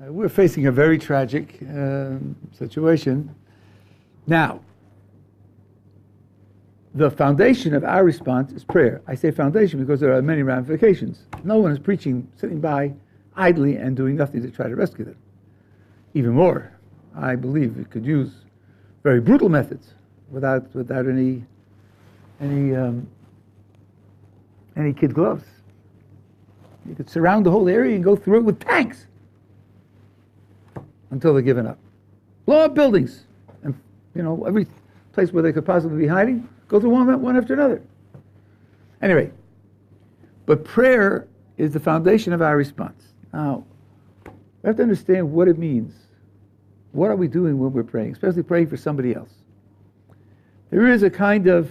We're facing a very tragic situation. Now, the foundation of our response is prayer. I say foundation because there are many ramifications. No one is preaching, sitting by idly and doing nothing to try to rescue them. Even more, I believe it could use very brutal methods without any kid gloves. You could surround the whole area and go through it with tanks until they're given up. Blow up buildings, and every place where they could possibly be hiding, go through one after another. Anyway, but prayer is the foundation of our response. Now, we have to understand what it means. What are we doing when we're praying, especially praying for somebody else? There is a kind of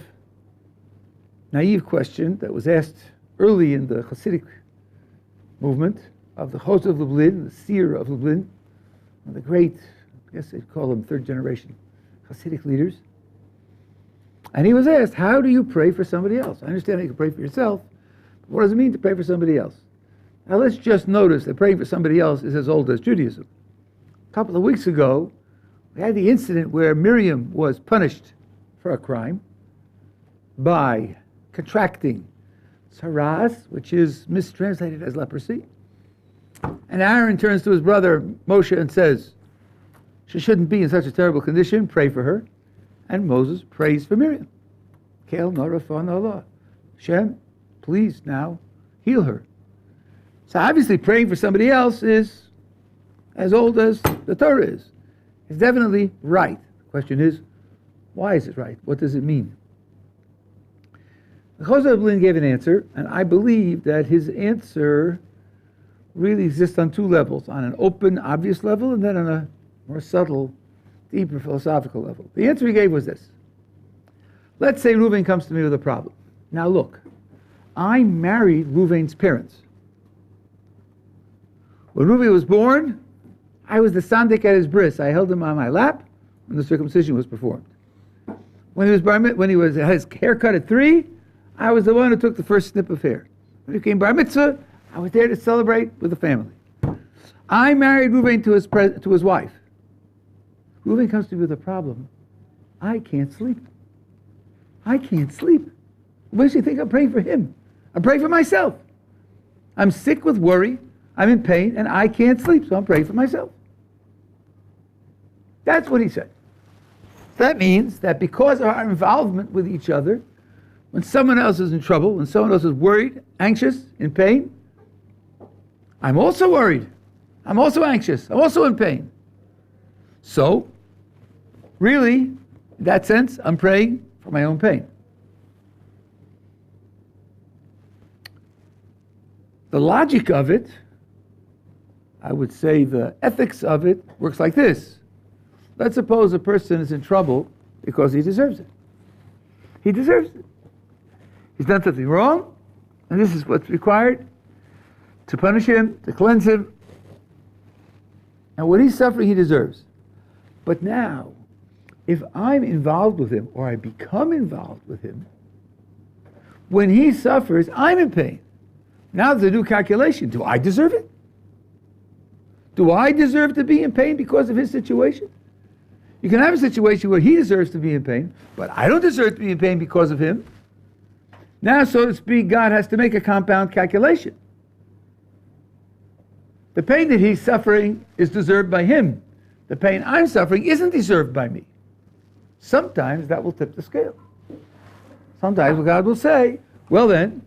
naive question that was asked early in the Hasidic movement of the Chos of Lublin, the seer of Lublin, the great, I guess they'd call them third generation Hasidic leaders. And he was asked, how do you pray for somebody else? I understand you can pray for yourself, but what does it mean to pray for somebody else? Now let's just notice that praying for somebody else is as old as Judaism. A couple of weeks ago, we had the incident where Miriam was punished for a crime by contracting saras, which is mistranslated as leprosy. And Aaron turns to his brother Moshe and says, she shouldn't be in such a terrible condition, pray for her. And Moses prays for Miriam. Kel norafan Allah. Hashem, please now heal her. So obviously praying for somebody else is as old as the Torah is. It's definitely right. The question is, why is it right? What does it mean? The Chos of Lublin gave an answer, and I believe that his answer really exists on two levels, on an open, obvious level, and then on a more subtle, deeper philosophical level. The answer he gave was this. Let's say Reuven comes to me with a problem. Now look, I married Reuven's parents. When Reuven was born, I was the sandik at his bris. I held him on my lap when the circumcision was performed. When he had his haircut at 3, I was the one who took the first snip of hair. When he became bar mitzvah, I was there to celebrate with the family. I married Reuven to his wife. Reuven comes to me with a problem. I can't sleep. I can't sleep. What does he think I'm praying for him? I'm praying for myself. I'm sick with worry. I'm in pain, and I can't sleep, so I'm praying for myself. That's what he said. That means that because of our involvement with each other, when someone else is in trouble, when someone else is worried, anxious, in pain, I'm also worried. I'm also anxious. I'm also in pain. So, really, in that sense, I'm praying for my own pain. The logic of it, I would say the ethics of it, works like this. Let's suppose a person is in trouble because he deserves it. He deserves it. He's done something wrong, and this is what's required to punish him, to cleanse him. And what he's suffering, he deserves. But now, if I'm involved with him, or I become involved with him, when he suffers, I'm in pain. Now there's a new calculation. Do I deserve it? Do I deserve to be in pain because of his situation? You can have a situation where he deserves to be in pain, but I don't deserve to be in pain because of him. Now, so to speak, God has to make a compound calculation. The pain that he's suffering is deserved by him. The pain I'm suffering isn't deserved by me. Sometimes that will tip the scale. Sometimes God will say, well then,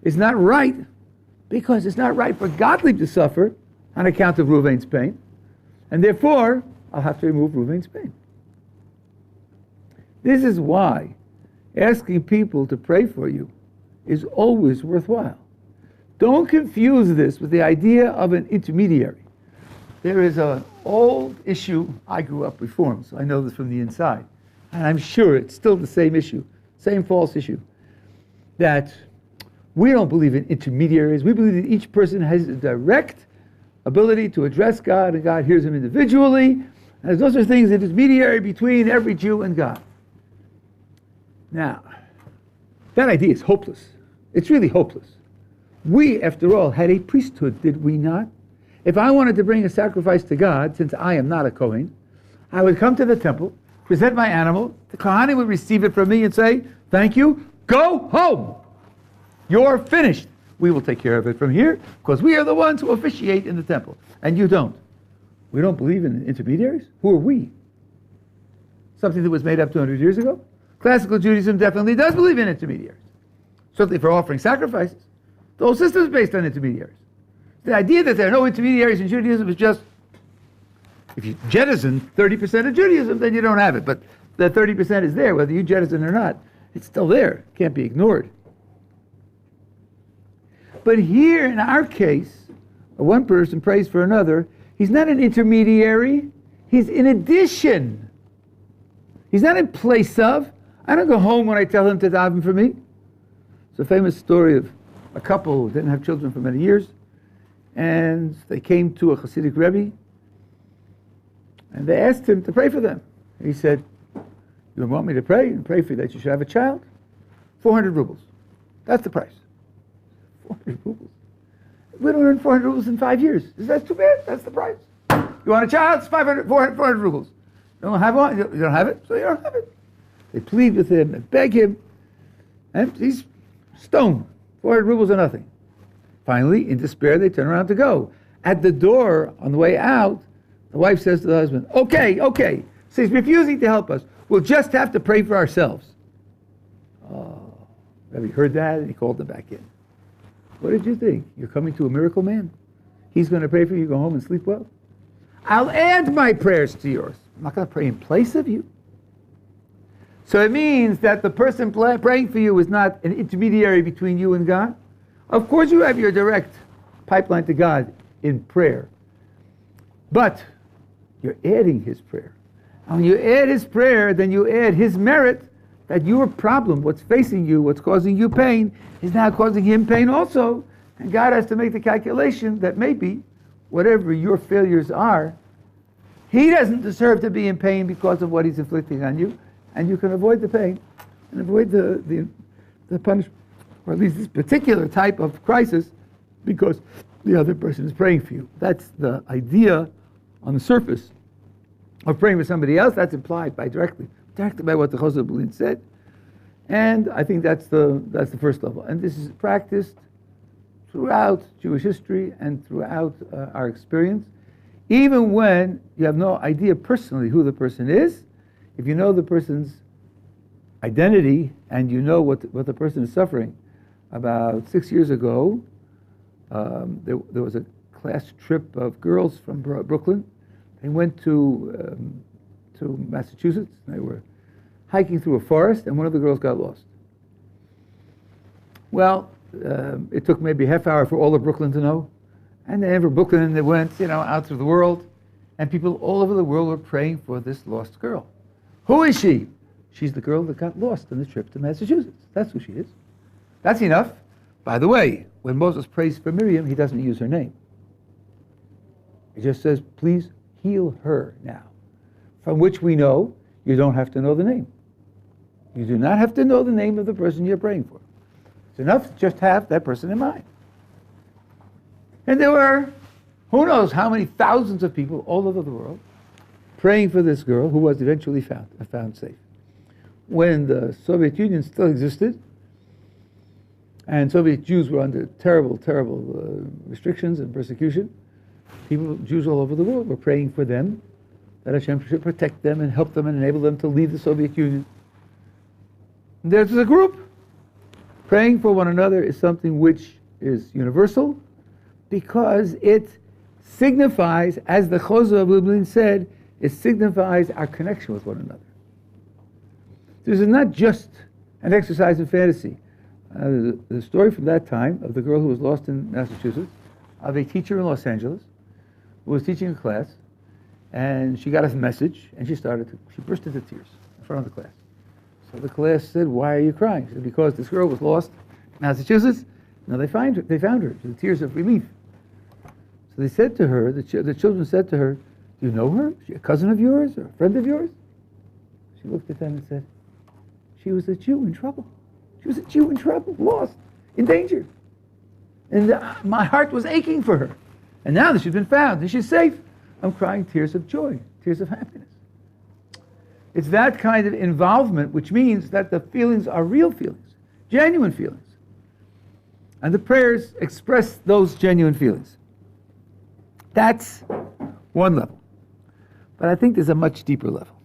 it's not right, because it's not right for Gottlieb to suffer on account of Reuven's pain. And therefore, I'll have to remove Reuven's pain. This is why asking people to pray for you is always worthwhile. Don't confuse this with the idea of an intermediary. There is an old issue. I grew up Reformed, so I know this from the inside. And I'm sure it's still the same issue, same false issue, that we don't believe in intermediaries. We believe that each person has a direct ability to address God, and God hears him individually. And there's no such thing as an intermediary between every Jew and God. Now, that idea is hopeless. It's really hopeless. We, after all, had a priesthood, did we not? If I wanted to bring a sacrifice to God, since I am not a Kohen, I would come to the temple, present my animal, the Kohanim would receive it from me and say, thank you, go home. You're finished. We will take care of it from here, because we are the ones who officiate in the temple, and you don't. We don't believe in intermediaries? Who are we? Something that was made up 200 years ago? Classical Judaism definitely does believe in intermediaries. Certainly for offering sacrifices. The whole system is based on intermediaries. The idea that there are no intermediaries in Judaism is just, if you jettison 30% of Judaism, then you don't have it. But the 30% is there, whether you jettison or not. It's still there. It can't be ignored. But here, in our case, one person prays for another. He's not an intermediary. He's in addition. He's not in place of. I don't go home when I tell him to daven for me. It's a famous story of a couple who didn't have children for many years. And they came to a Hasidic Rabbi. And they asked him to pray for them. He said, you want me to pray and pray for you that you should have a child? 400 rubles. That's the price. 400 rubles. We don't earn 400 rubles in 5 years. Is that too bad? That's the price. You want a child? It's 400 rubles. You don't have one? You don't have it? So you don't have it. They plead with him and beg him. And he's stoned. 400 rubles are nothing. Finally, in despair, they turn around to go. At the door, on the way out, the wife says to the husband, okay. So he's refusing to help us. We'll just have to pray for ourselves. Oh, Rabbi heard that and he called them back in. What did you think? You're coming to a miracle man? He's going to pray for you, go home and sleep well? I'll add my prayers to yours. I'm not going to pray in place of you. So it means that the person praying for you is not an intermediary between you and God. Of course you have your direct pipeline to God in prayer. But you're adding his prayer. And when you add his prayer, then you add his merit that your problem, what's facing you, what's causing you pain, is now causing him pain also. And God has to make the calculation that maybe, whatever your failures are, he doesn't deserve to be in pain because of what he's inflicting on you. And you can avoid the pain and avoid the punishment, or at least this particular type of crisis, because the other person is praying for you. That's the idea on the surface of praying for somebody else. That's implied by directly by what the Chosed Bolin said. And I think that's the first level. And this is practiced throughout Jewish history and throughout our experience. Even when you have no idea personally who the person is, if you know the person's identity and you know what the person is suffering. About 6 years ago, there was a class trip of girls from Brooklyn. They went to Massachusetts. They were hiking through a forest, and one of the girls got lost. Well, it took maybe a half hour for all of Brooklyn to know. And then from Brooklyn, they went, out through the world, and people all over the world were praying for this lost girl. Who is she? She's the girl that got lost on the trip to Massachusetts. That's who she is. That's enough. By the way, when Moses prays for Miriam, he doesn't use her name. He just says, please heal her now. From which we know you don't have to know the name. You do not have to know the name of the person you're praying for. It's enough to just have that person in mind. And there were, who knows how many thousands of people all over the world praying for this girl who was eventually found safe. When the Soviet Union still existed, and Soviet Jews were under terrible, terrible restrictions and persecution, Jews all over the world were praying for them, that Hashem should protect them and help them and enable them to leave the Soviet Union. And there's a group. Praying for one another is something which is universal because it signifies, as the Chozeh of Lublin said, it signifies our connection with one another. This is not just an exercise in fantasy. The story from that time of the girl who was lost in Massachusetts, of a teacher in Los Angeles who was teaching a class, and she got a message, and she burst into tears in front of the class. So the class said, "Why are you crying?" She said, "Because this girl was lost in Massachusetts. Now they found her. The tears of relief." So they said to her, the children said to her, "Do you know her? Is she a cousin of yours or a friend of yours?" She looked at them and said, "She was a Jew in trouble. She was a Jew in trouble, lost, in danger. And my heart was aching for her. And now that she's been found and she's safe, I'm crying tears of joy, tears of happiness." It's that kind of involvement which means that the feelings are real feelings, genuine feelings. And the prayers express those genuine feelings. That's one level. But I think there's a much deeper level.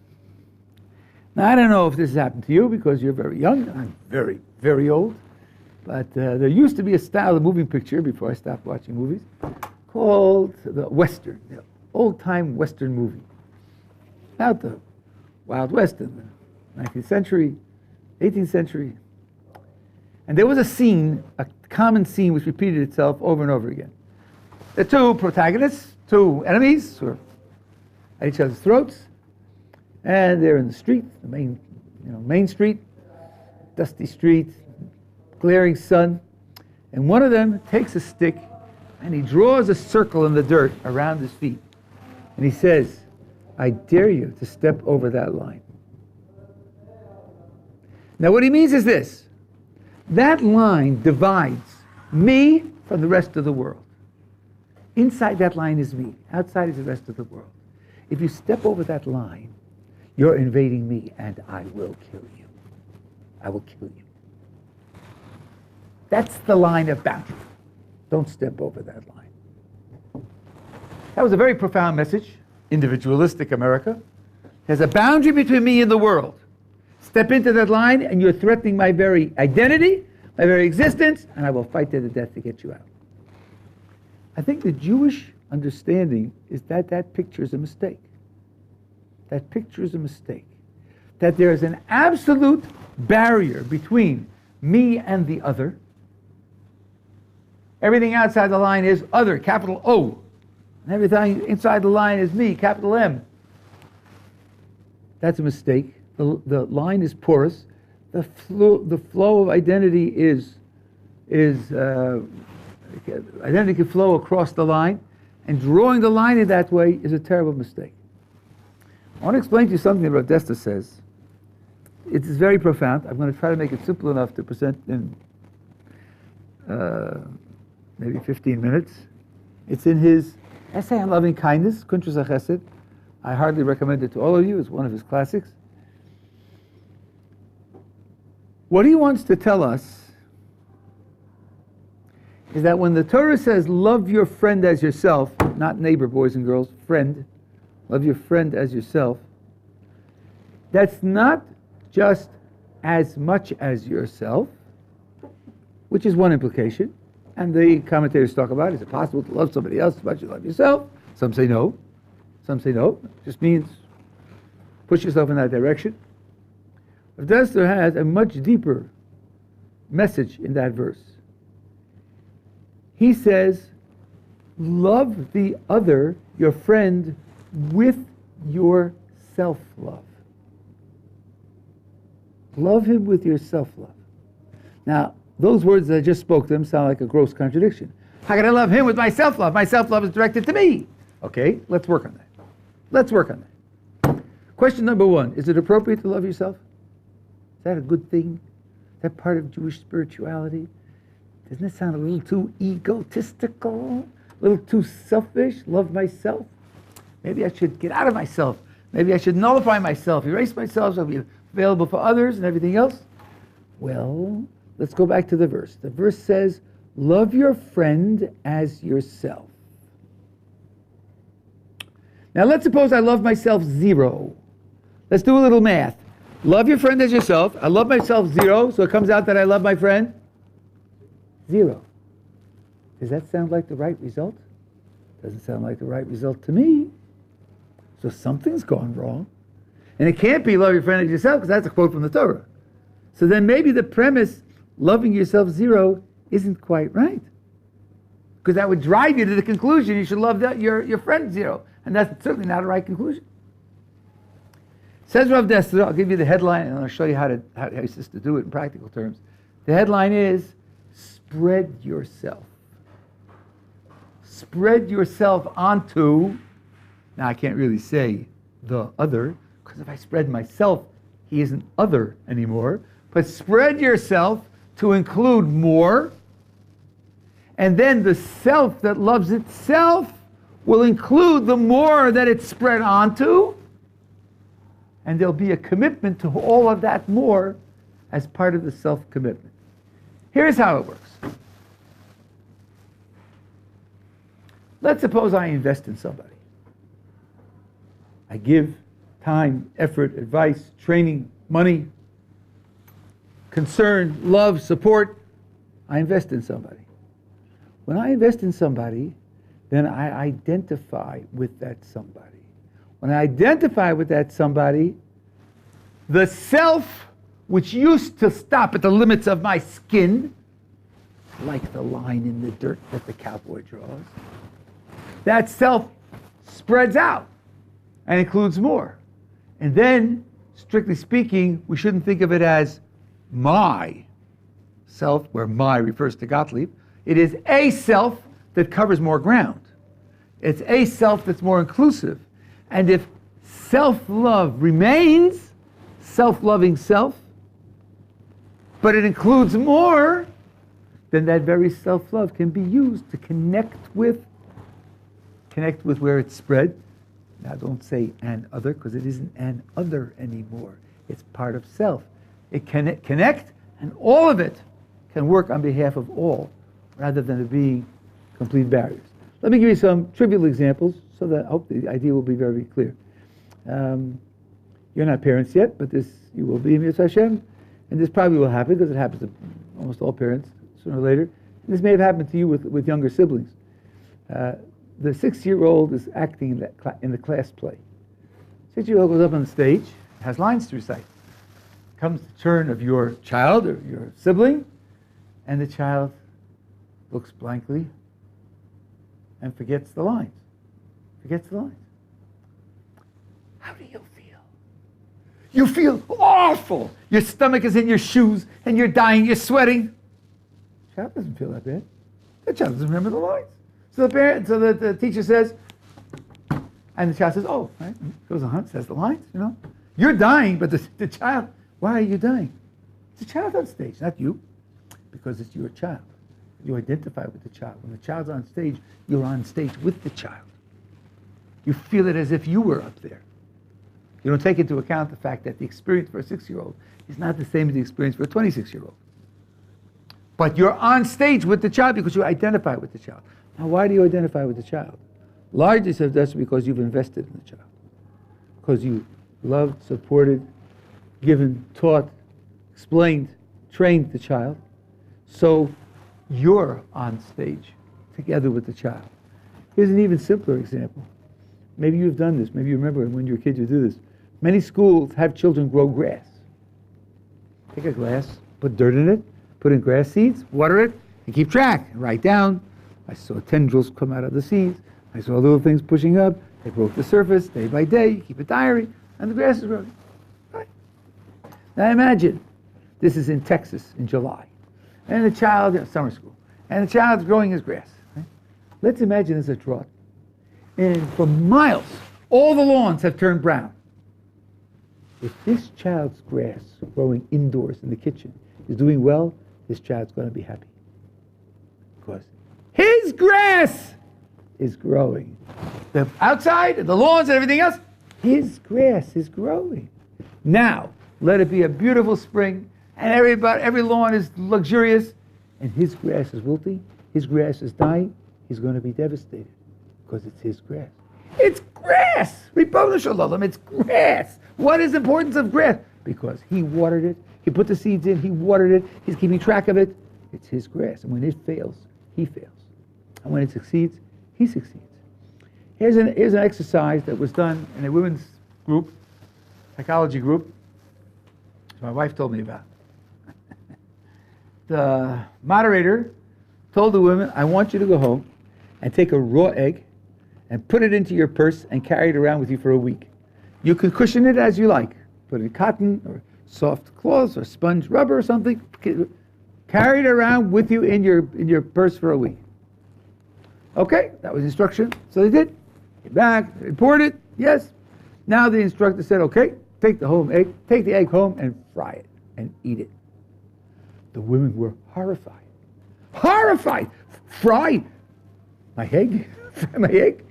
Now, I don't know if this has happened to you because you're very young. I'm very, very old. But there used to be a style of moving picture before I stopped watching movies called the Western, the old-time Western movie. About the Wild West in the 19th century, 18th century. And there was a scene, a common scene which repeated itself over and over again. The two protagonists, two enemies, were at each other's throats, and they're in the street, the main street, dusty street, glaring sun, and one of them takes a stick and he draws a circle in the dirt around his feet, and he says, "I dare you to step over that line." Now what he means is this: that line divides me from the rest of the world. Inside that line is me. Outside is the rest of the world. If you step over that line, you're invading me, and I will kill you. I will kill you. That's the line of boundary. Don't step over that line. That was a very profound message. Individualistic America. There's a boundary between me and the world. Step into that line, and you're threatening my very identity, my very existence, and I will fight to the death to get you out. I think the Jewish understanding is that that picture is a mistake. That picture is a mistake. That there is an absolute barrier between me and the other. Everything outside the line is other, capital O. And everything inside the line is me, capital M. That's a mistake. The line is porous. The flow of identity identity can flow across the line, and drawing the line in that way is a terrible mistake. I want to explain to you something that Rav Desta says. It is very profound. I'm going to try to make it simple enough to present in maybe 15 minutes. It's in his essay on loving kindness, Kuntres HaChesed. I hardly recommend it to all of you. It's one of his classics. What he wants to tell us is that when the Torah says, love your friend as yourself, not neighbor, boys and girls, friend, love your friend as yourself, that's not just as much as yourself, which is one implication. And the commentators talk about, is it possible to love somebody else as much as you love yourself? Some say no. Some say no. It just means push yourself in that direction. But Dester has a much deeper message in that verse. He says, love the other, your friend, with your self-love. Love him with your self-love. Now, those words that I just spoke to them sound like a gross contradiction. How can I love him with my self-love? My self-love is directed to me. Okay, let's work on that. Let's work on that. Question number one, is it appropriate to love yourself? Is that a good thing? Is that part of Jewish spirituality? Doesn't it sound a little too egotistical? A little too selfish? Love myself? Maybe I should get out of myself. Maybe I should nullify myself, erase myself so I'll be available for others and everything else. Well, let's go back to the verse. The verse says, love your friend as yourself. Now let's suppose I love myself 0. Let's do a little math. Love your friend as yourself. I love myself 0, so it comes out that I love my friend 0. Does that sound like the right result? Doesn't sound like the right result to me. So something's gone wrong. And it can't be love your friend as yourself, because that's a quote from the Torah. So then maybe the premise, loving yourself 0, isn't quite right. Because that would drive you to the conclusion you should love your friend 0. And that's certainly not a right conclusion. Says Rav Dessler, I'll give you the headline and I'll show you how you're supposed to do it in practical terms. The headline is, spread yourself. Spread yourself onto, now I can't really say the other, because if I spread myself, he isn't other anymore. But spread yourself to include more, and then the self that loves itself will include the more that it's spread onto, and there'll be a commitment to all of that more as part of the self-commitment. Here's how it works. Let's suppose I invest in somebody. I give time, effort, advice, training, money, concern, love, support. I invest in somebody. When I invest in somebody, then I identify with that somebody. When I identify with that somebody, the self, which used to stop at the limits of my skin, like the line in the dirt that the cowboy draws, that self spreads out and includes more. And then, strictly speaking, we shouldn't think of it as my self, where my refers to Gottlieb. It is a self that covers more ground. It's a self that's more inclusive. And if self-love remains self-loving self, but it includes more, then that very self-love can be used to connect with where it's spread. Now don't say an other, because it isn't an other anymore. It's part of self. It can connect, and all of it can work on behalf of all, rather than it being complete barriers. Let me give you some trivial examples, so that I hope the idea will be very clear. You're not parents yet, but you will be, Mitzvah Hashem, and this probably will happen, because it happens to almost all parents sooner or later. And this may have happened to you with younger siblings. The 6-year-old is acting in the class play. 6-year-old goes up on the stage, has lines to recite. Comes the turn of your child or your sibling, and the child looks blankly and forgets the lines. How do you feel? You feel awful. Your stomach is in your shoes and you're dying, you're sweating. The child doesn't feel that bad. The child doesn't remember the lines. So the teacher says, and the child says, oh, right? Goes on, says the lines, You're dying, but the child, why are you dying? It's a child on stage, not you, because it's your child. You identify with the child. When the child's on stage, you're on stage with the child. You feel it as if you were up there. You don't take into account the fact that the experience for a 6-year-old is not the same as the experience for a 26-year-old. But you're on stage with the child because you identify with the child. Now, why do you identify with the child? Largely said that's because you've invested in the child. Because you loved, supported, given, taught, explained, trained the child. So you're on stage together with the child. Here's an even simpler example. Maybe you've done this. Maybe you remember when you were a kid you do this. Many schools have children grow grass. Take a glass, put dirt in it, put in grass seeds, water it, and keep track. Write down. I saw tendrils come out of the seeds. I saw little things pushing up. They broke the surface day by day. Keep a diary, and the grass is growing. Right. Now imagine this is in Texas in July, and the child, summer school, and the child's growing his grass. Right? Let's imagine there's a drought, and for miles, all the lawns have turned brown. If this child's grass growing indoors in the kitchen is doing well, this child's going to be happy. Because his grass is growing. The outside, the lawns and everything else, his grass is growing. Now, let it be a beautiful spring, and every lawn is luxurious, and his grass is wilting, his grass is dying, he's going to be devastated, because it's his grass. It's grass! Ribono shel olam, it's grass! What is the importance of grass? Because he watered it, he put the seeds in, he watered it, he's keeping track of it. It's his grass, and when it fails, he fails. And when it succeeds, he succeeds. Here's an exercise that was done in a women's group, psychology group, my wife told me about. The moderator told the women, I want you to go home and take a raw egg and put it into your purse and carry it around with you for a week. You can cushion it as you like. Put it in cotton or soft cloths or sponge rubber or something. Carry it around with you in your purse for a week. Okay, that was instruction. So they did. Came back, reported, yes. Now the instructor said, okay, take the egg home and fry it and eat it. The women were horrified. Horrified! Fry my egg? Fry my egg?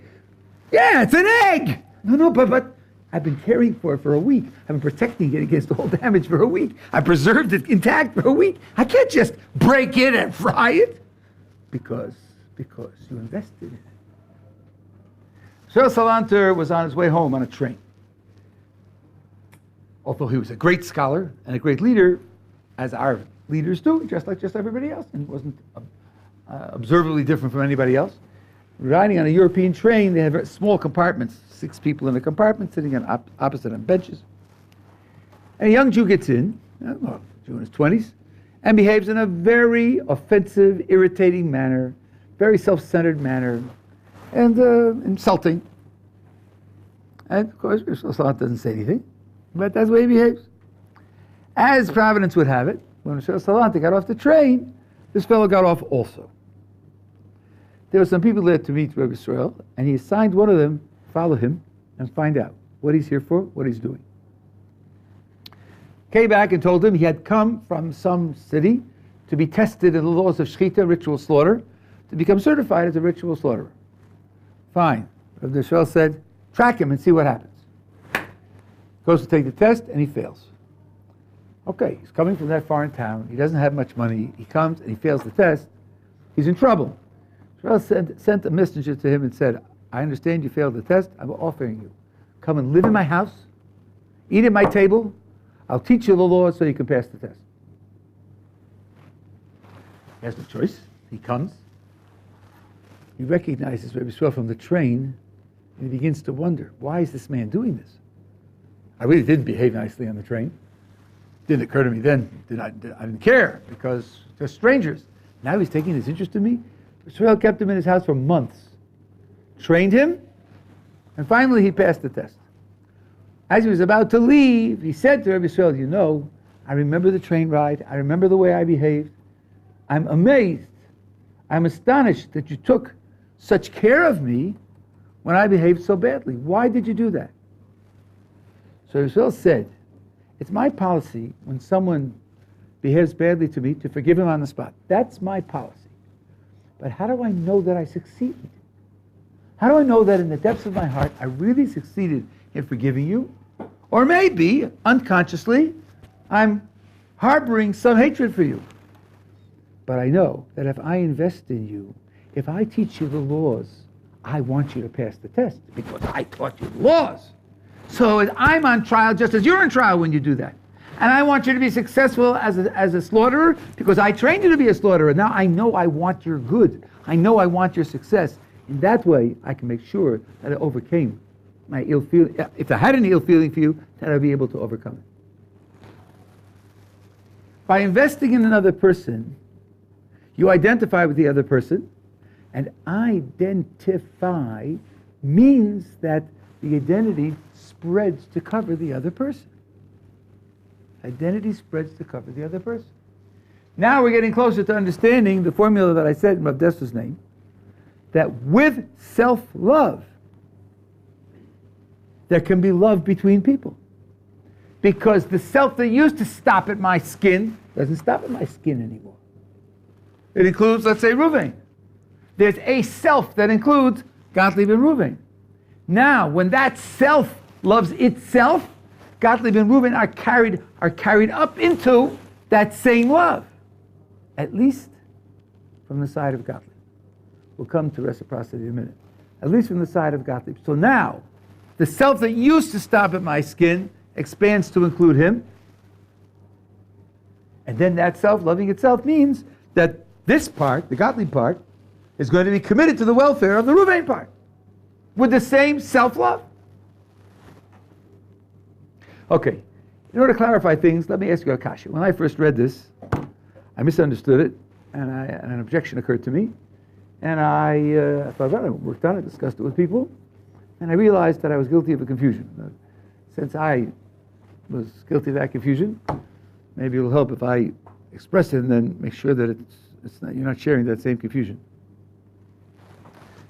Yeah, it's an egg! No, but I've been caring for it for a week. I've been protecting it against all damage for a week. I preserved it intact for a week. I can't just break it and fry it. Because you invested in it. Shel Salanter was on his way home on a train. Although he was a great scholar and a great leader, as our leaders do, just like everybody else, and wasn't observably different from anybody else. Riding on a European train, they have small compartments, 6 people in a compartment sitting on opposite on benches. And a young Jew gets in, Jew in his 20s, and behaves in a very offensive, irritating manner, very self-centered manner, and insulting. And of course, Salat doesn't say anything, but that's the way he behaves. As Providence would have it, when Shel Salanter got off the train, this fellow got off also. There were some people there to meet Rabbi Israel, and he assigned one of them to follow him and find out what he's here for, what he's doing. Came back and told him he had come from some city to be tested in the laws of Shechita, ritual slaughter, to become certified as a ritual slaughterer. Fine. Rabbi Israel said, track him and see what happens. Goes to take the test, and he fails. Okay, he's coming from that foreign town. He doesn't have much money. He comes and he fails the test. He's in trouble. Israel sent a messenger to him and said, I understand you failed the test. I'm offering you. Come and live in my house. Eat at my table. I'll teach you the laws so you can pass the test. He has no choice. He comes. He recognizes Rabbi Israel from the train, and he begins to wonder, why is this man doing this? I really didn't behave nicely on the train. Didn't occur to me then. I didn't care because they're strangers. Now he's taking this interest in me. Israel kept him in his house for months, trained him, and finally he passed the test. As he was about to leave, he said to Rabbi Israel, you know, I remember the train ride. I remember the way I behaved. I'm amazed. I'm astonished that you took such care of me when I behaved so badly. Why did you do that? So Israel said, it's my policy when someone behaves badly to me to forgive him on the spot. That's my policy. But how do I know that I succeeded? How do I know that in the depths of my heart I really succeeded in forgiving you? Or maybe, unconsciously, I'm harboring some hatred for you. But I know that if I invest in you, if I teach you the laws, I want you to pass the test because I taught you the laws. So I'm on trial just as you're on trial when you do that. And I want you to be successful as a slaughterer because I trained you to be a slaughterer. Now I know I want your good. I know I want your success. In that way, I can make sure that I overcame my ill feeling. If I had any ill feeling for you, that I'd be able to overcome it. By investing in another person, you identify with the other person, and identify means that the identity spreads to cover the other person. Identity spreads to cover the other person. Now we're getting closer to understanding the formula that I said in Rav Dessler's name, that with self-love, there can be love between people. Because the self that used to stop at my skin doesn't stop at my skin anymore. It includes, let's say, Ruvain. There's a self that includes Gottlieb and Ruvain. Now, when that self loves itself, Gottlieb and Ruvain are carried up into that same love, at least from the side of Gottlieb. We'll come to reciprocity in a minute. At least from the side of Gottlieb. So now, the self that used to stop at my skin expands to include him. And then that self loving itself means that this part, the Gottlieb part, is going to be committed to the welfare of the Ruvain part. with the same self-love? Okay, in order to clarify things, let me ask you a kasha. When I first read this, I misunderstood it, and an objection occurred to me. And I thought about it, worked on it, discussed it with people, and I realized that I was guilty of a confusion. Since I was guilty of that confusion, maybe it'll help if I express it and then make sure that it's not, you're not sharing that same confusion.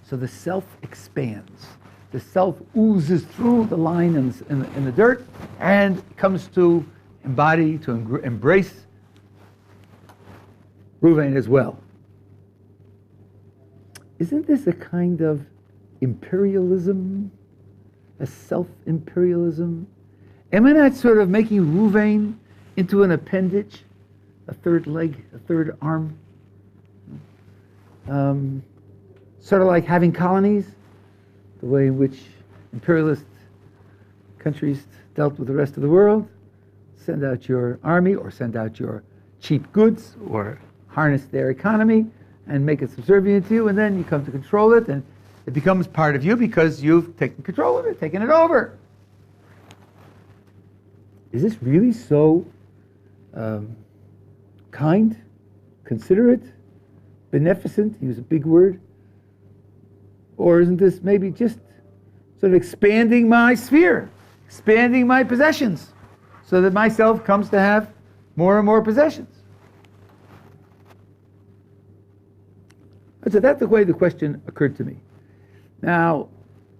So the self expands. The self oozes through the line in the dirt and comes to embody, to embrace Reuven as well. Isn't this a kind of imperialism? A self-imperialism? Am I not sort of making Reuven into an appendage? A third leg, a third arm? Sort of like having colonies? The way in which imperialist countries dealt with the rest of the world? Send out your army or send out your cheap goods or harness their economy and make it subservient to you, and then you come to control it, and it becomes part of you because you've taken control of it, taken it over. Is this really so kind, considerate, beneficent, use a big word? Or isn't this maybe just sort of expanding my sphere, expanding my possessions, so that myself comes to have more and more possessions? So that's the way the question occurred to me. Now,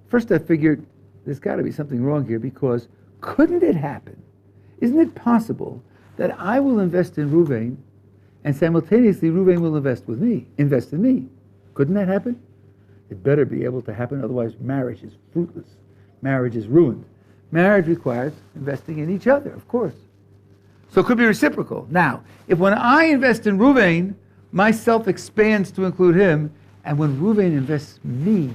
first I figured there's got to be something wrong here, because couldn't it happen? Isn't it possible that I will invest in Reuven and simultaneously Reuven will invest in me? Couldn't that happen? It better be able to happen, otherwise marriage is fruitless. Marriage is ruined. Marriage requires investing in each other, of course. So it could be reciprocal. Now, if when I invest in Reuven, my self expands to include him, and when Reuven invests me,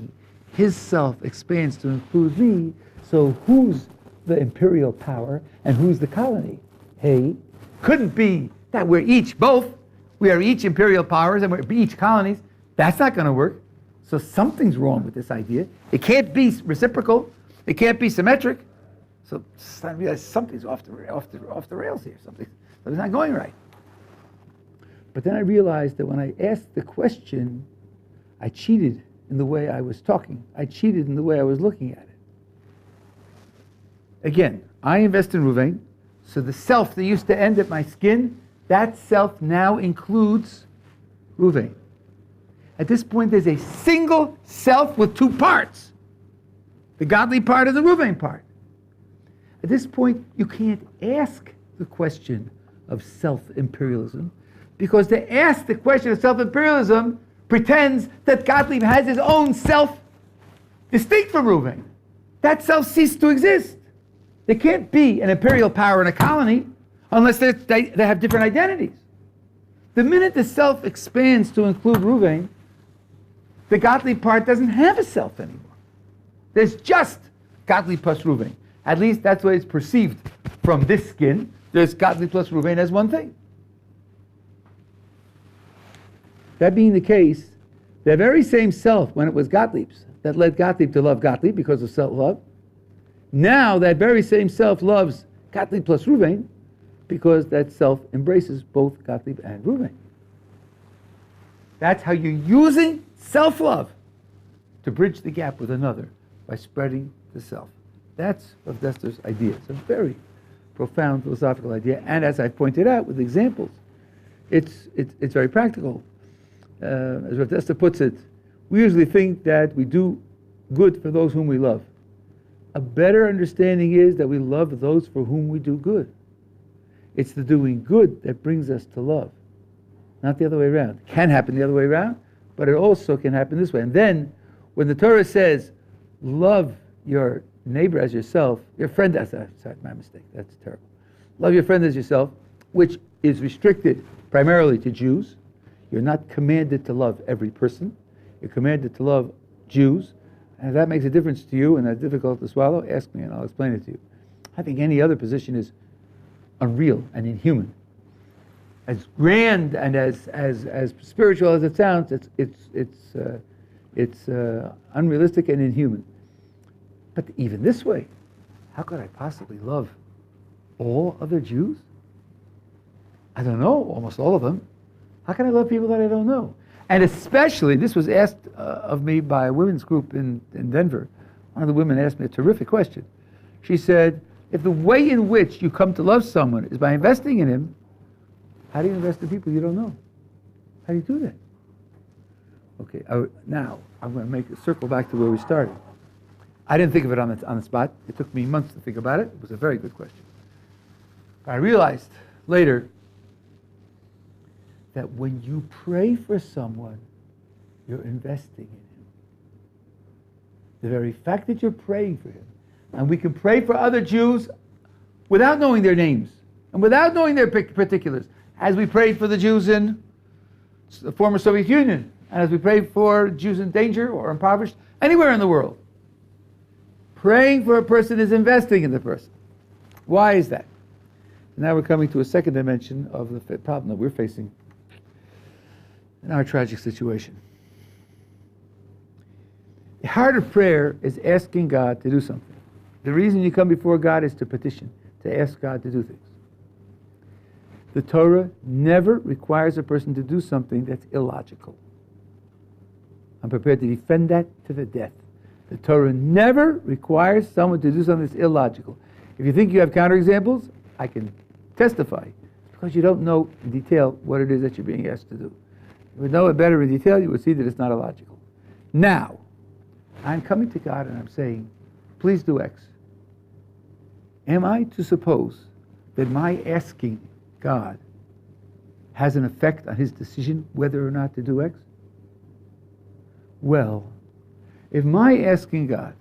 his self expands to include me, so who's the imperial power and who's the colony? Hey, couldn't be that we're each both. We are each imperial powers and we're each colonies. That's not going to work. So something's wrong with this idea. It can't be reciprocal. It can't be symmetric. So I realize something's off the rails here. Something's not going right. But then I realized that when I asked the question, I cheated in the way I was talking. I cheated in the way I was looking at it. Again, I invest in Reuven, so the self that used to end at my skin, that self now includes Reuven. At this point, there's a single self with two parts. The Gottlieb part and the Reuven part. At this point, you can't ask the question of self-imperialism, because to ask the question of self-imperialism pretends that Gottlieb has his own self distinct from Reuven. That self ceased to exist. There can't be an imperial power in a colony unless they have different identities. The minute the self expands to include Reuven, the Gottlieb part doesn't have a self anymore. There's just Gottlieb plus Reuven. At least that's the way it's perceived from this skin. There's Gottlieb plus Reuven as one thing. That being the case, the very same self, when it was Gottlieb's, that led Gottlieb to love Gottlieb because of self-love, now that very same self loves Gottlieb plus Reuven because that self embraces both Gottlieb and Reuven. That's how you're using self-love to bridge the gap with another by spreading the self. That's Rav Dester's idea. It's a very profound philosophical idea, and as I pointed out with examples, it's very practical. As Rav Dester puts it, we usually think that we do good for those whom we love. A better understanding is that we love those for whom we do good. It's the doing good that brings us to love, not the other way around. It can happen the other way around, but it also can happen this way. And then, when the Torah says, love your neighbor as yourself, your friend as, sorry, my mistake, that's terrible. Love your friend as yourself, which is restricted primarily to Jews. You're not commanded to love every person. You're commanded to love Jews. And if that makes a difference to you and that's difficult to swallow, ask me and I'll explain it to you. I think any other position is unreal and inhuman. As grand and as spiritual as it sounds, it's unrealistic and inhuman. But even this way, how could I possibly love all other Jews? I don't know, almost all of them. How can I love people that I don't know? And especially, this was asked of me by a women's group in Denver. One of the women asked me a terrific question. She said, if the way in which you come to love someone is by investing in him, how do you invest in people you don't know? How do you do that? Okay, now I'm going to make a circle back to where we started. I didn't think of it on the spot. It took me months to think about it. It was a very good question. I realized later that when you pray for someone, you're investing in him. The very fact that you're praying for him, and we can pray for other Jews without knowing their names and without knowing their particulars, as we prayed for the Jews in the former Soviet Union, and as we pray for Jews in danger or impoverished anywhere in the world. Praying for a person is investing in the person. Why is that? Now we're coming to a second dimension of the problem that we're facing in our tragic situation. The heart of prayer is asking God to do something. The reason you come before God is to petition, to ask God to do things. The Torah never requires a person to do something that's illogical. I'm prepared to defend that to the death. The Torah never requires someone to do something that's illogical. If you think you have counterexamples, I can testify. It's because you don't know in detail what it is that you're being asked to do. If you would know it better in detail, you would see that it's not illogical. Now, I'm coming to God and I'm saying, please do X. Am I to suppose that my asking God has an effect on his decision whether or not to do X? Well, if my asking God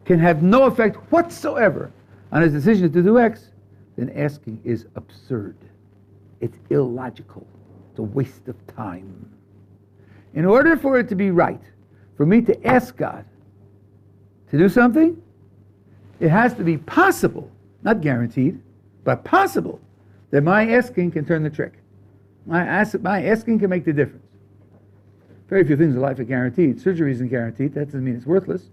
can have no effect whatsoever on his decision to do X, then asking is absurd. It's illogical. It's a waste of time. In order for it to be right, for me to ask God to do something, it has to be possible, not guaranteed, but possible, that my asking can turn the trick. My asking can make the difference. Very few things in life are guaranteed. Surgery isn't guaranteed. That doesn't mean it's worthless.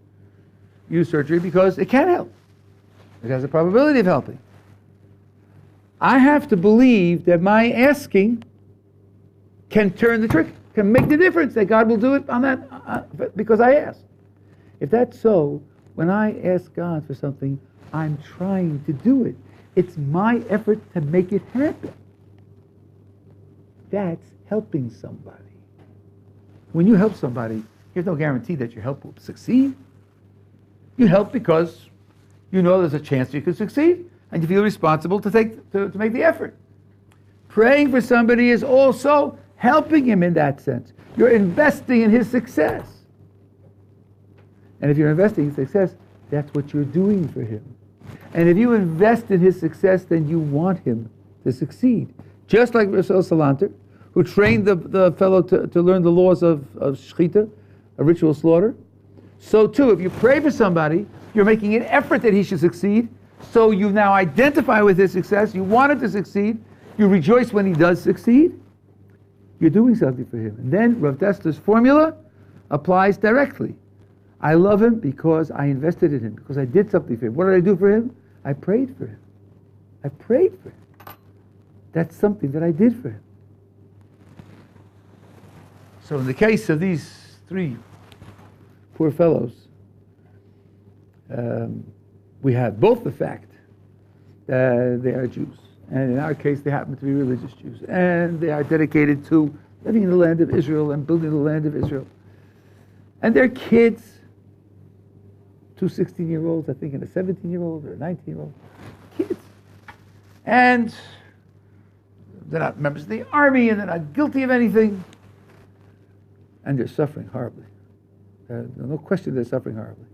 Use surgery because it can help. It has a probability of helping. I have to believe that my asking can turn the trick, can make the difference, that God will do it on that because I asked. If that's so, when I ask God for something, I'm trying to do it. It's my effort to make it happen. That's helping somebody. When you help somebody, there's no guarantee that your help will succeed. You help because you know there's a chance you can succeed, and you feel responsible to make the effort. Praying for somebody is also helping him in that sense. You're investing in his success. And if you're investing in success, that's what you're doing for him. And if you invest in his success, then you want him to succeed. Just like Rav Salanter, who trained the fellow to learn the laws of shechita, a ritual slaughter. So too, if you pray for somebody, you're making an effort that he should succeed. So you now identify with his success. You want him to succeed. You rejoice when he does succeed. You're doing something for him. And then Rav Dessler's formula applies directly. I love him because I invested in him, because I did something for him. What did I do for him? I prayed for him. I prayed for him. That's something that I did for him. So in the case of these three poor fellows, we have both the fact that they are Jews, and in our case they happen to be religious Jews, and they are dedicated to living in the land of Israel and building the land of Israel. And their kids, two 16-year-olds, I think, and a 17-year-old or a 19-year-old, kids. And they're not members of the army, and they're not guilty of anything. And they're suffering horribly. No question they're suffering horribly.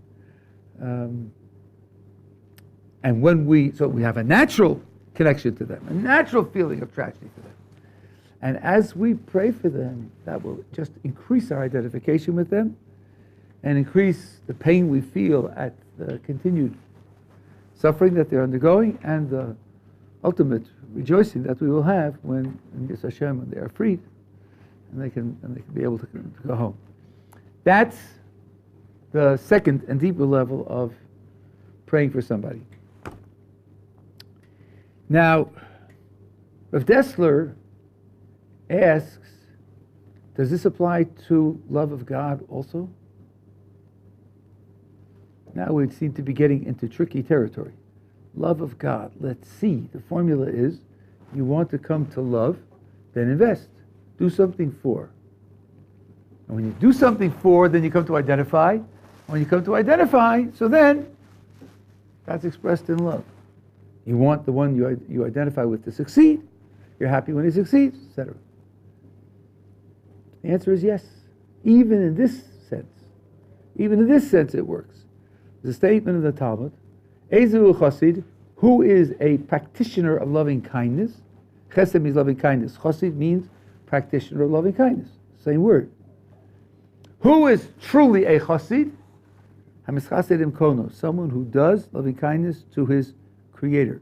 And so we have a natural connection to them, a natural feeling of tragedy for them. And as we pray for them, that will just increase our identification with them and increase the pain we feel at the continued suffering that they're undergoing and the ultimate rejoicing that we will have when, in Yis Hashem, when they are freed and they can be able to go home. That's the second and deeper level of praying for somebody. Now, Rav Dessler asks, does this apply to love of God also? Now we seem to be getting into tricky territory. Love of God. Let's see. The formula is, you want to come to love, then invest. Do something for. And when you do something for, then you come to identify. When you come to identify, so then that's expressed in love. You want the one you identify with to succeed. You're happy when he succeeds, etc. The answer is yes. Even in this sense. Even in this sense it works. There's a statement in the Talmud, Ezu Chosid, who is a practitioner of loving kindness. Chesed means loving kindness. Chosid means practitioner of loving kindness. Same word. Who is truly a Chosid? Hamischasedim kono, someone who does loving kindness to his creator.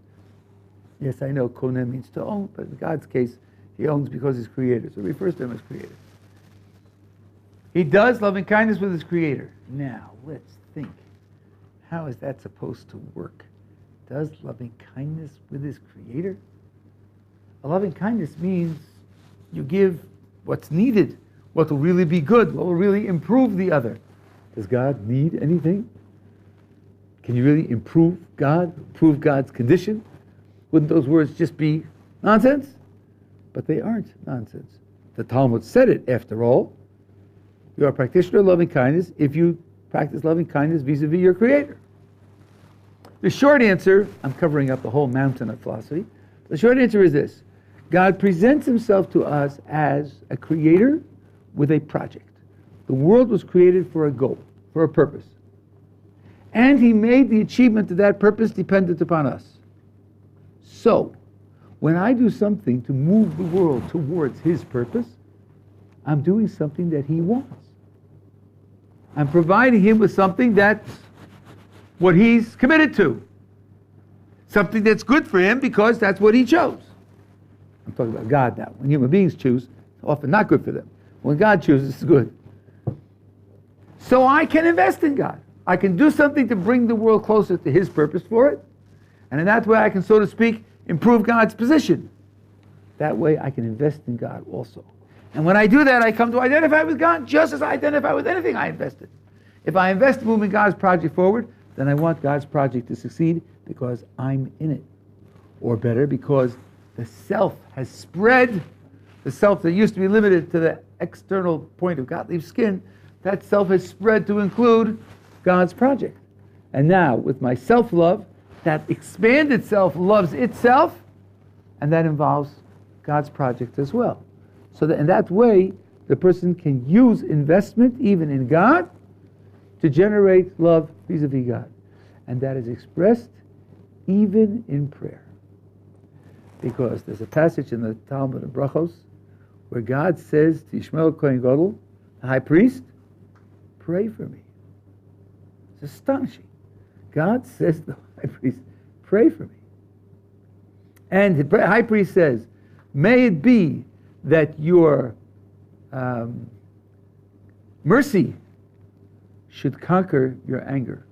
Yes, I know koneh means to own, but in God's case, he owns because he's creator, so he refers to him as creator. He does loving kindness with his creator. Now, let's think. How is that supposed to work? Does loving kindness with his creator? A loving kindness means you give what's needed, what will really be good, what will really improve the other. Does God need anything? Can you really improve God, improve God's condition? Wouldn't those words just be nonsense? But they aren't nonsense. The Talmud said it, after all. You are a practitioner of loving kindness if you practice loving kindness vis-a-vis your Creator. The short answer, I'm covering up the whole mountain of philosophy. The short answer is this. God presents himself to us as a creator with a project. The world was created for a goal, for a purpose. And he made the achievement of that purpose dependent upon us. So, when I do something to move the world towards his purpose, I'm doing something that he wants. I'm providing him with something that's what he's committed to. Something that's good for him because that's what he chose. I'm talking about God now. When human beings choose, it's often not good for them. When God chooses, it's good. So I can invest in God. I can do something to bring the world closer to his purpose for it. And in that way I can, so to speak, improve God's position. That way I can invest in God also. And when I do that, I come to identify with God just as I identify with anything I invested. If I invest in moving God's project forward, then I want God's project to succeed because I'm in it. Or better, because the self has spread, the self that used to be limited to the external point of Gottlieb's skin, that self has spread to include God's project. And now, with my self-love, that expanded self loves itself, and that involves God's project as well. So that in that way, the person can use investment, even in God, to generate love vis-a-vis God. And that is expressed even in prayer. Because there's a passage in the Talmud of Brachos where God says to Yishmael Kohen Gadol, the high priest, pray for me. It's astonishing. God says to the high priest, pray for me. And the high priest says, may it be that your mercy should conquer your anger.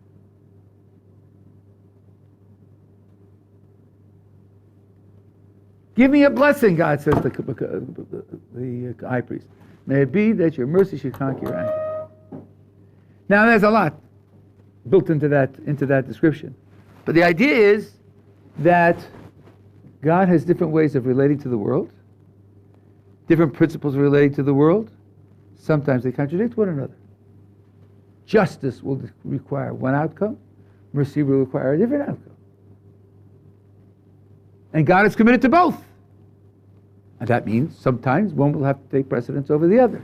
Give me a blessing, God says to the high priest. May it be that your mercy should conquer your anger. Now there's a lot built into that description. But the idea is that God has different ways of relating to the world, different principles relating to the world. Sometimes they contradict one another. Justice will require one outcome, mercy will require a different outcome. And God is committed to both. And that means sometimes one will have to take precedence over the other.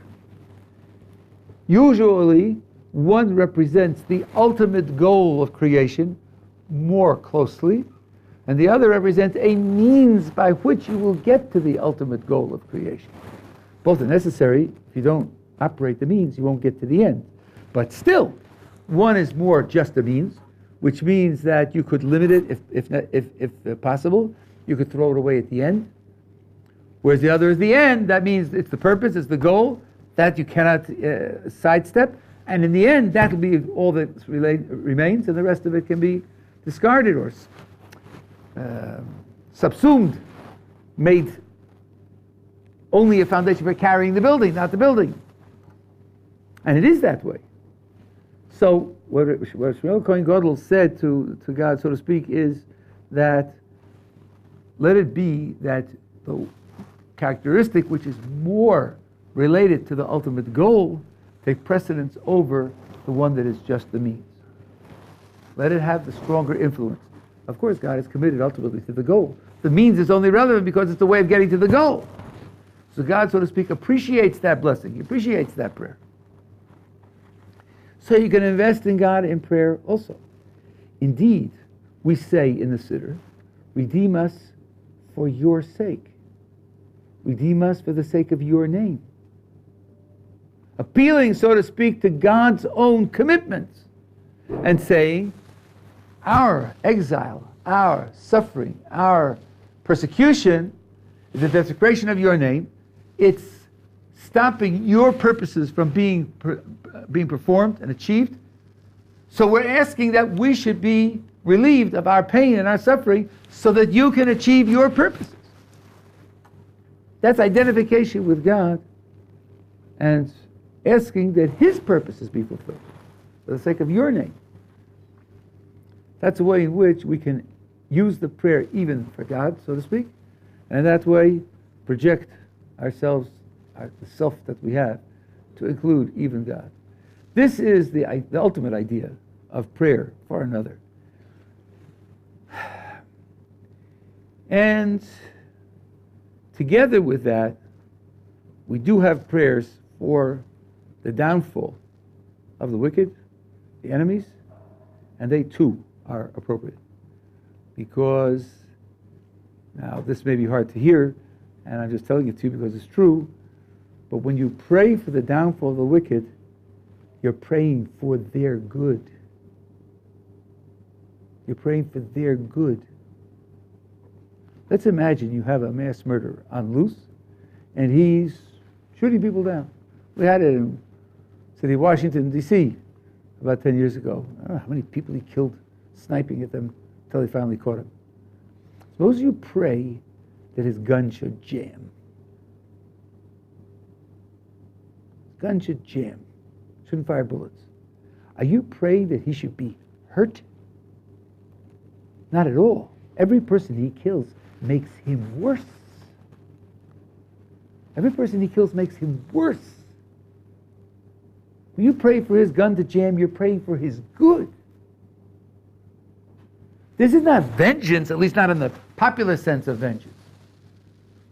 Usually, one represents the ultimate goal of creation more closely, and the other represents a means by which you will get to the ultimate goal of creation. Both are necessary. If you don't operate the means, you won't get to the end. But still, one is more just a means, which means that you could limit it if possible. You could throw it away at the end. Whereas the other is the end. That means it's the purpose, it's the goal, that you cannot sidestep. And in the end, that will be all that remains, and the rest of it can be discarded or subsumed, made only a foundation for carrying the building, not the building. And it is that way. So what Shmuel Kohen Gadol said to God, so to speak, is that let it be that the characteristic which is more related to the ultimate goal take precedence over the one that is just the means. Let it have the stronger influence. Of course, God is committed ultimately to the goal. The means is only relevant because it's the way of getting to the goal. So God, so to speak, appreciates that blessing. He appreciates that prayer. So you can invest in God in prayer also. Indeed, we say in the Siddur, redeem us for your sake. Redeem us for the sake of your name. Appealing, so to speak, to God's own commitments and saying, our exile, our suffering, our persecution is the desecration of your name. It's stopping your purposes from being performed and achieved. So we're asking that we should be relieved of our pain and our suffering so that you can achieve your purposes. That's identification with God and asking that His purposes be fulfilled for the sake of your name. That's a way in which we can use the prayer even for God, so to speak, and that way project ourselves, the self that we have, to include even God. This is the ultimate idea of prayer for another. And together with that, we do have prayers for the downfall of the wicked, the enemies, and they too are appropriate. Because, now this may be hard to hear, and I'm just telling it to you because it's true, but when you pray for the downfall of the wicked, you're praying for their good. You're praying for their good. Let's imagine you have a mass murderer on loose, and he's shooting people down. We had it in the city of Washington, D.C. about 10 years ago. I don't know how many people he killed sniping at them until they finally caught him. Suppose you pray that his gun should jam. His gun should jam. Shouldn't fire bullets. Are you praying that he should be hurt? Not at all. Every person he kills makes him worse. Every person he kills makes him worse. When you pray for his gun to jam, you're praying for his good. This is not vengeance, at least not in the popular sense of vengeance.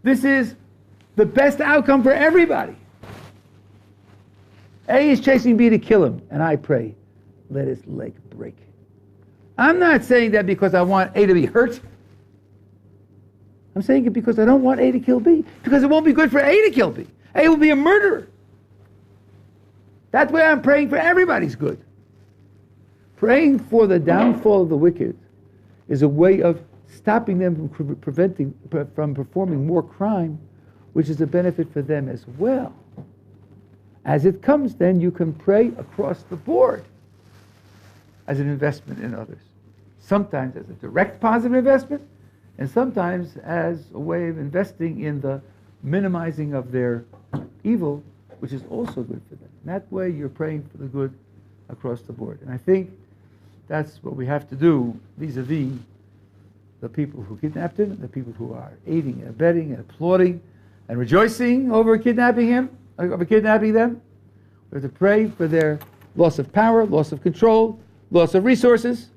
This is the best outcome for everybody. A is chasing B to kill him, and I pray, let his leg break. I'm not saying that because I want A to be hurt. I'm saying it because I don't want A to kill B, because it won't be good for A to kill B. A will be a murderer. That's why I'm praying for everybody's good. Praying for the downfall of the wicked is a way of stopping them from performing more crime, which is a benefit for them as well. As it comes, then you can pray across the board as an investment in others. Sometimes as a direct positive investment, and sometimes as a way of investing in the minimizing of their evil, which is also good for them. And that way you're praying for the good across the board. And I think that's what we have to do vis-a-vis the people who kidnapped him, the people who are aiding and abetting and applauding and rejoicing over kidnapping them. We have to pray for their loss of power, loss of control, loss of resources,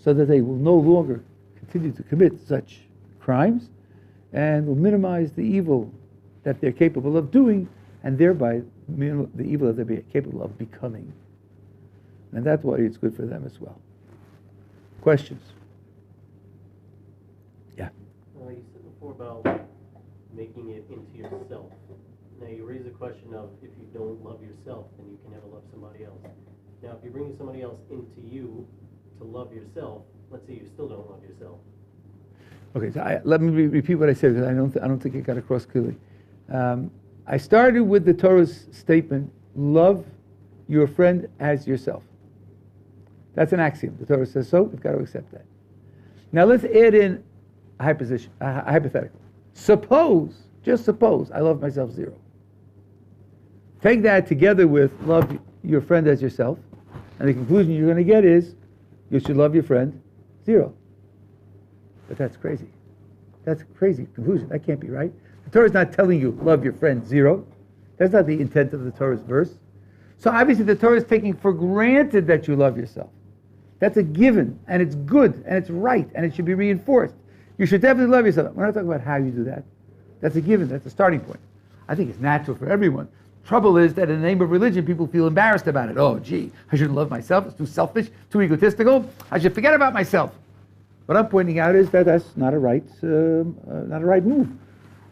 so that they will no longer continue to commit such crimes and will minimize the evil that they're capable of doing, and thereby the evil that they're capable of becoming. And that's why it's good for them as well. Questions? Yeah. You said before about making it into yourself. Now you raise the question of if you don't love yourself, then you can never love somebody else. Now if you're bringing somebody else into you to love yourself, let's say you still don't love yourself. Okay, so let me repeat what I said, because I don't think it got across clearly. I started with the Torah's statement, love your friend as yourself. That's an axiom. The Torah says so. We've got to accept that. Now let's add in a hypothetical. Suppose, just suppose, I love myself 0. Take that together with love your friend as yourself, and the conclusion you're going to get is you should love your friend 0. But that's crazy. That's a crazy conclusion. That can't be right. The Torah is not telling you love your friend 0. That's not the intent of the Torah's verse. So obviously the Torah is taking for granted that you love yourself. That's a given, and it's good, and it's right, and it should be reinforced. You should definitely love yourself. We're not talking about how you do that. That's a given. That's a starting point. I think it's natural for everyone. Trouble is that in the name of religion, people feel embarrassed about it. Oh, gee, I shouldn't love myself. It's too selfish, too egotistical. I should forget about myself. What I'm pointing out is that that's not a right move.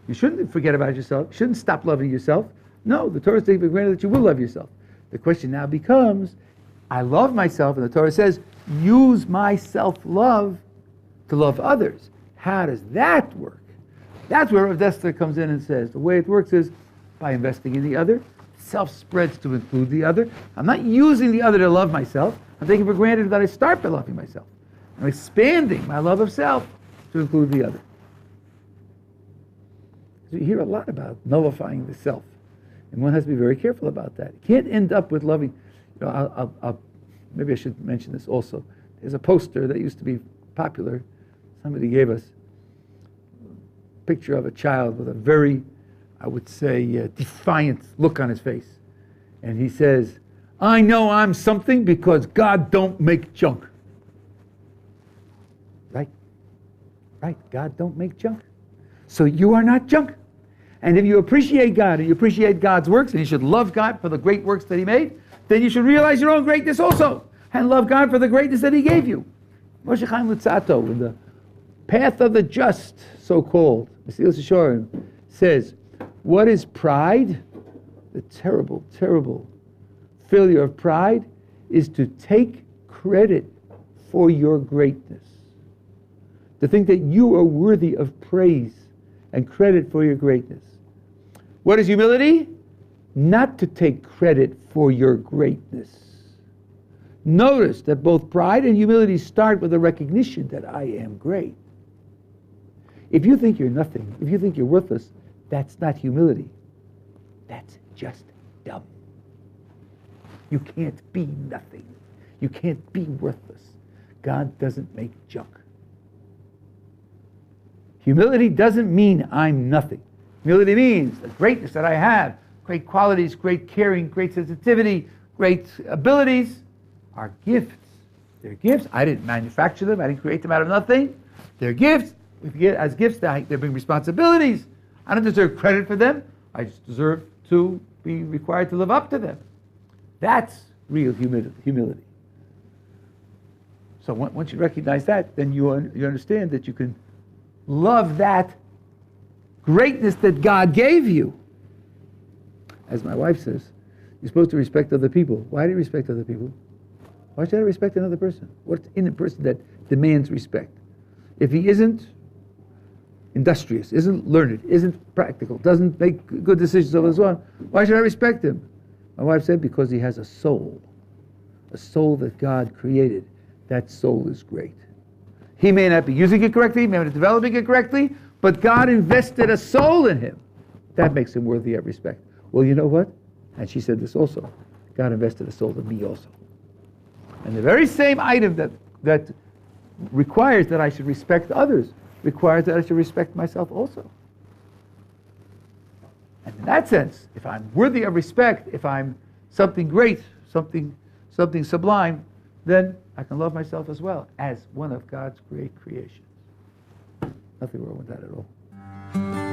You shouldn't forget about yourself. You shouldn't stop loving yourself. No, the Torah is taking for granted that you will love yourself. The question now becomes, I love myself, and the Torah says, use my self-love to love others. How does that work? That's where Rav Dessler comes in and says, the way it works is by investing in the other. Self spreads to include the other. I'm not using the other to love myself. I'm taking for granted that I start by loving myself. I'm expanding my love of self to include the other. So you hear a lot about nullifying the self. And one has to be very careful about that. You can't end up with loving. You know, maybe I should mention this also. There's a poster that used to be popular. Somebody gave us a picture of a child with a very, I would say, defiant look on his face. And he says, I know I'm something because God don't make junk. Right? Right. God don't make junk. So you are not junk. And if you appreciate God and you appreciate God's works, and you should love God for the great works that He made, then you should realize your own greatness also, and love God for the greatness that He gave you. Moshe Chaim Luzzatto, in the Path of the Just, so-called, Mesilas Yesharim, says, what is pride? The terrible, terrible failure of pride is to take credit for your greatness. To think that you are worthy of praise and credit for your greatness. What is humility? Not to take credit for your greatness. Notice that both pride and humility start with a recognition that I am great. If you think you're nothing, if you think you're worthless, that's not humility. That's just dumb. You can't be nothing. You can't be worthless. God doesn't make junk. Humility doesn't mean I'm nothing. Humility means the greatness that I have, great qualities, great caring, great sensitivity, great abilities, are gifts. They're gifts. I didn't manufacture them. I didn't create them out of nothing. They're gifts. As gifts, they bring responsibilities. I don't deserve credit for them. I just deserve to be required to live up to them. That's real humility. So once you recognize that, then you understand that you can love that greatness that God gave you. As my wife says, you're supposed to respect other people. Why do you respect other people? Why should I respect another person? What's in a person that demands respect? If he isn't industrious, isn't learned, isn't practical, doesn't make good decisions over his own, why should I respect him? My wife said, because he has a soul that God created. That soul is great. He may not be using it correctly, he may not be developing it correctly, but God invested a soul in him. That makes him worthy of respect. Well, you know what? And she said this also. God invested a soul in me also. And the very same item that requires that I should respect others requires that I should respect myself also. And in that sense, if I'm worthy of respect, if I'm something great, something sublime, then I can love myself as well as one of God's great creations. Nothing wrong with that at all.